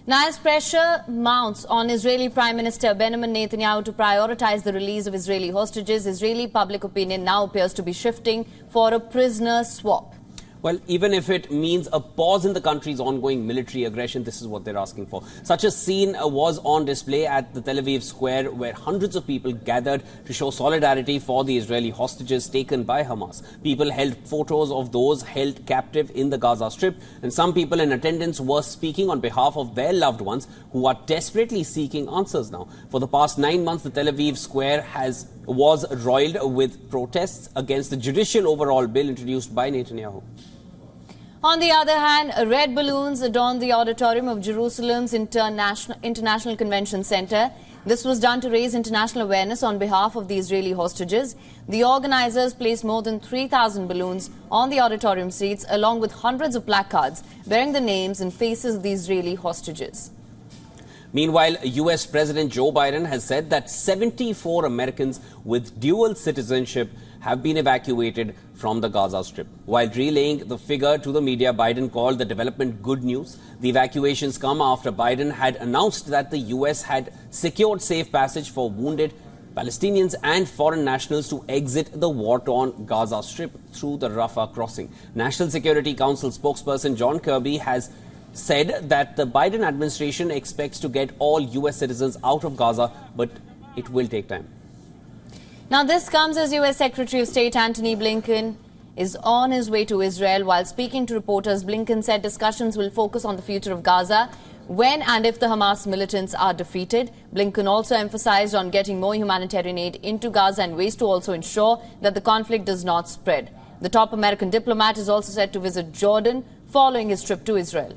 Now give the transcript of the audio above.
Now, as pressure mounts on Israeli Prime Minister Benjamin Netanyahu to prioritize the release of Israeli hostages, Israeli public opinion now appears to be shifting for a prisoner swap. Well, even if it means a pause in the country's ongoing military aggression, this is what they're asking for. Such a scene was on display at the Tel Aviv square, where hundreds of people gathered to show solidarity for the Israeli hostages taken by Hamas. People held photos of those held captive in the Gaza Strip, and some people in attendance were speaking on behalf of their loved ones who are desperately seeking answers now. For the past 9 months, the Tel Aviv square was roiled with protests against the judicial overhaul bill introduced by Netanyahu. On the other hand, red balloons adorned the auditorium of Jerusalem's International Convention Center. This was done to raise international awareness on behalf of the Israeli hostages. The organizers placed more than 3,000 balloons on the auditorium seats, along with hundreds of placards bearing the names and faces of the Israeli hostages. Meanwhile, US President Joe Biden has said that 74 Americans with dual citizenship have been evacuated from the Gaza Strip. While relaying the figure to the media, Biden called the development good news. The evacuations come after Biden had announced that the US had secured safe passage for wounded Palestinians and foreign nationals to exit the war-torn Gaza Strip through the Rafah crossing. National Security Council spokesperson John Kirby has said that the Biden administration expects to get all US citizens out of Gaza, but it will take time. Now, this comes as US Secretary of State Antony Blinken is on his way to Israel. While speaking to reporters, Blinken said discussions will focus on the future of Gaza when and if the Hamas militants are defeated. Blinken also emphasized on getting more humanitarian aid into Gaza and ways to also ensure that the conflict does not spread. The top American diplomat is also set to visit Jordan following his trip to Israel.